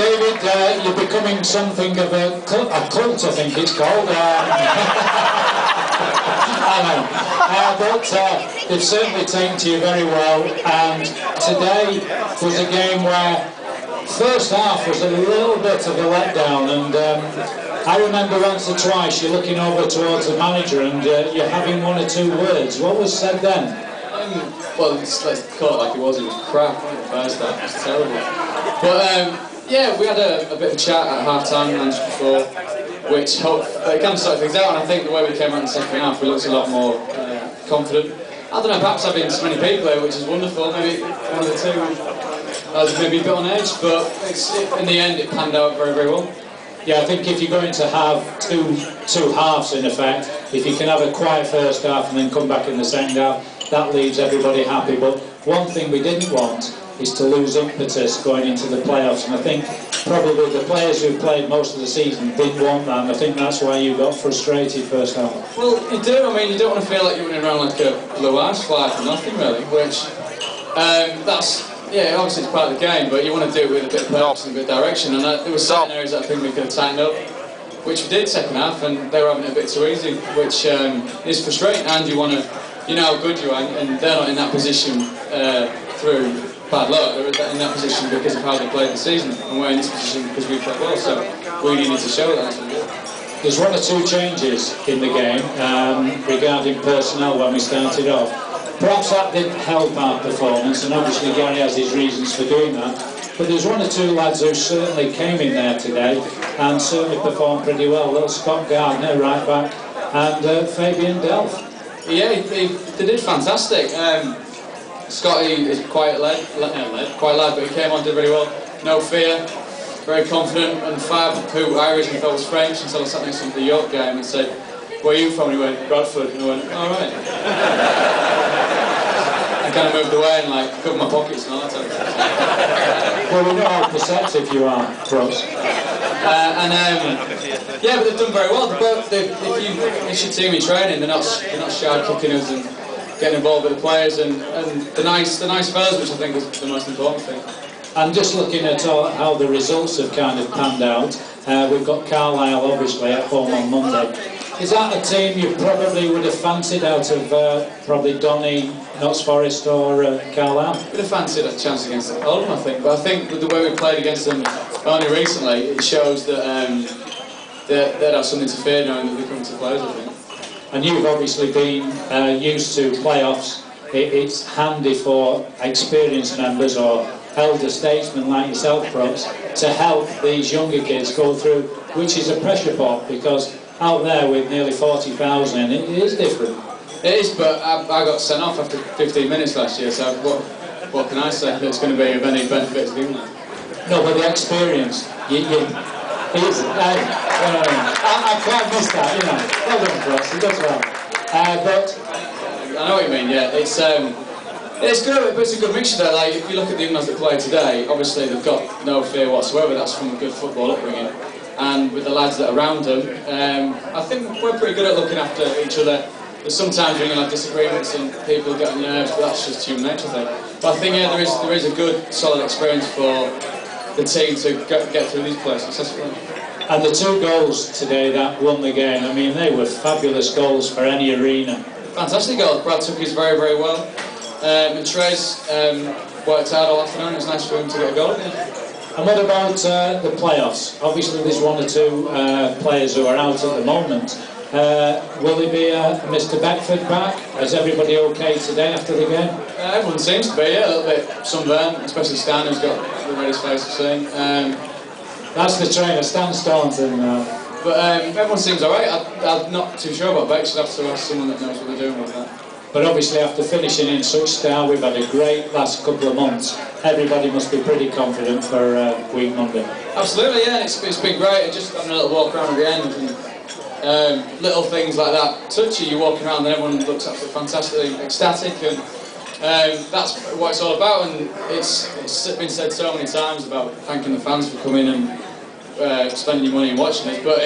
David, you're becoming something of a cult, I think it's called. I know. But they've certainly taken to you very well, and today was a game where first half was a little bit of a letdown, and I remember once or twice you're looking over towards the manager and you're having one or two words. What was said then? Well, let's call it like it was crap, wasn't it, the first half, it was terrible. But yeah, we had a bit of a chat at half-time and just before, which helped, it kind of sorted things out, and I think the way we came out in the second half, we looked a lot more confident. I don't know, perhaps having so many people here, which is wonderful, maybe one of the two was maybe a bit on edge, but in the end it panned out very, very well. Yeah, I think if you're going to have two halves in effect, if you can have a quiet first half and then come back in the second half, that leaves everybody happy. But one thing we didn't want is to lose impetus going into the playoffs, and I think probably the players who played most of the season didn't want that, and I think that's why you got frustrated first half. Well, you do. I mean, you don't want to feel like you're running around like a blue ash fly for nothing, really, which that's, yeah, obviously it's part of the game, but you want to do it with a bit of purpose and a bit of direction, and there were certain areas that I think we could have tightened up, which we did second half, and they were having it a bit too easy, which is frustrating, and you want to, you know how good you are, and they're not in that position through bad luck. They're in that position because of how they played the season, and we're in this position because we played well, so we needed to show that. There's one or two changes in the game regarding personnel when we started off. Perhaps that didn't help our performance, and obviously Gary has his reasons for doing that, but there's one or two lads who certainly came in there today and certainly performed pretty well. Little Scott Gardner, right back, and Fabian Delph. Yeah, they did fantastic. Scotty is quite lad, but he came on, did really well. No fear, very confident, and Fab, who I originally thought was French, until I sat next to him at the York game and said, "Where are you from?" And he went, "Bradford." And I went, "All right." I kind of moved away and like covered my pockets and all that type of stuff. Well, we know how perceptive you are, Bros. Yeah, but they've done very well. If you see me training, they're not shy kicking us and getting involved with the players and the nice fellas, which I think is the most important thing. And just looking at how the results have kind of panned out, we've got Carlisle obviously at home on Monday. Is that a team you probably would have fancied out of probably Donny, Notts Forest or Carlisle? Would have fancied a chance against Oldham, I think, but I think with the way we played against them only recently, it shows that they'd have something to fear knowing that they come to players, I think. And you've obviously been used to playoffs. It's handy for experienced members or elder statesmen like yourself, Probs, to help these younger kids go through, which is a pressure pot, because out there with nearly 40,000, it is different. It is, but I got sent off after 15 minutes last year, so what can I say that's going to be of any benefit to doing that? No, but the experience, I quite missed that, you know. Well done, Cross, he does well. But I know what you mean, yeah. It's good, but it's a good mixture there. Like, if you look at the young lads that play today, obviously they've got no fear whatsoever. That's from a good football upbringing. And with the lads that are around them, I think we're pretty good at looking after each other. There's sometimes we're going to have disagreements and people get on your nerves, but that's just human nature, I think. But I think, yeah, there is a good, solid experience for the team to get through these players successfully. And the two goals today that won the game, I mean, they were fabulous goals for any arena. Fantastic goals. Brad took his very, very well. And Trez worked hard all afternoon. It was nice for him to get a goal. And what about the playoffs? Obviously there's one or two players who are out at the moment. Will there be Mr. Beckford back? Is everybody okay today after the game? Everyone seems to be, yeah, a little bit sunburned, especially Stan, who's got the reddest face I've seen. That's the trainer, Stan Staunton. But everyone seems alright. I'm not too sure about Beck, should have to ask someone that knows what they're doing with that. But obviously after finishing in such style, we've had a great last couple of months. Everybody must be pretty confident for week Monday. Absolutely, yeah, it's been great. Just having a little walk around at the end and little things like that touch you. You're walking around and everyone looks absolutely fantastically ecstatic, and that's what it's all about. And it's been said so many times about thanking the fans for coming and spending your money and watching it. But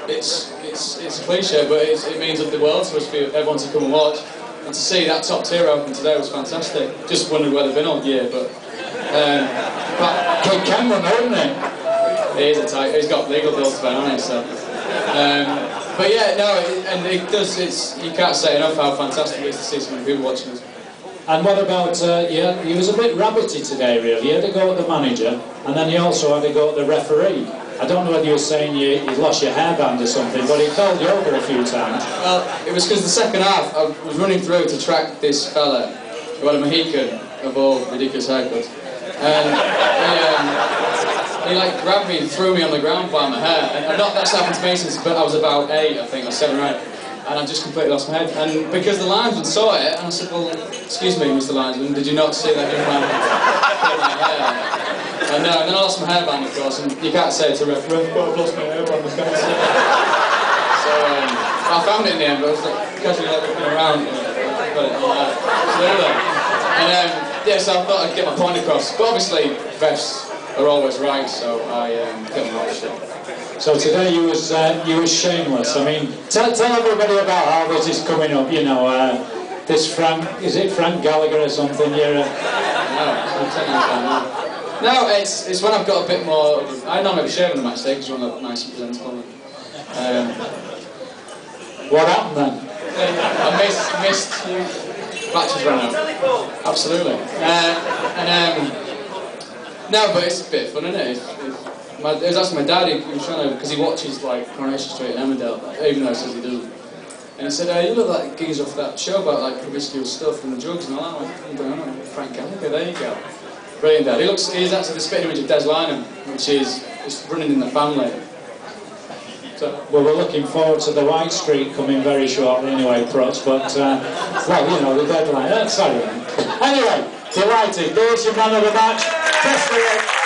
it's a cliche, but it means the world to us for everyone to come and watch. And to see that top tier open today was fantastic. Just wondered where they've been all year, but Cameron, isn't it? He is a tight. He's got legal bills to pay on it, so. But yeah, no, and it does. You can't say enough how fantastic it is to see so many people watching us. And what about, he was a bit rabbity today, really. He had to go at the manager, and then he also had to go at the referee. I don't know whether you were saying you lost your hairband or something, but he called you over a few times. Well, it was because the second half, I was running through to track this fella who had a Mohican of all ridiculous haircuts. And he like grabbed me and threw me on the ground by my hair. And that's happened to me since I was about 8, I think, or 7 or 8. And I just completely lost my head. And because the linesman saw it, and I said, well, excuse me, Mr. Linesman, did you not see that young man put my hair? And no, and then I lost my hairband, of course, and you can't say to a ref, I've lost my hairband, I can't say it. So I found it in the end, but I was like, casually looking around, got it on that. And yeah, so I thought I'd get my point across. But obviously, refs are always right, so I get my right shit. So today you was shameless. I mean, tell everybody about how this is coming up. You know, this Frank, is it Frank Gallagher or something? No, it's when I've got a bit more. I normally shave on the match day because you want to look nice and presentable. What happened then? I missed matches ran out. Absolutely. No, but it's a bit fun, isn't it? It was actually my dad, he was trying to, because he watches like Coronation Street and Emmerdale, even though he says he doesn't. And he said, you look like geezer off that show about like promiscuous stuff and the drugs and all that. I don't know, Frank Gallagher, there you go. Brilliant dad. He's actually the spitting image of Des Lynam, which is running in the family. So, well, we're looking forward to the White Street coming very shortly anyway, Prots, but, well, you know, the deadline, sorry. Anyway, delighted. There's your man of the match. Best of luck.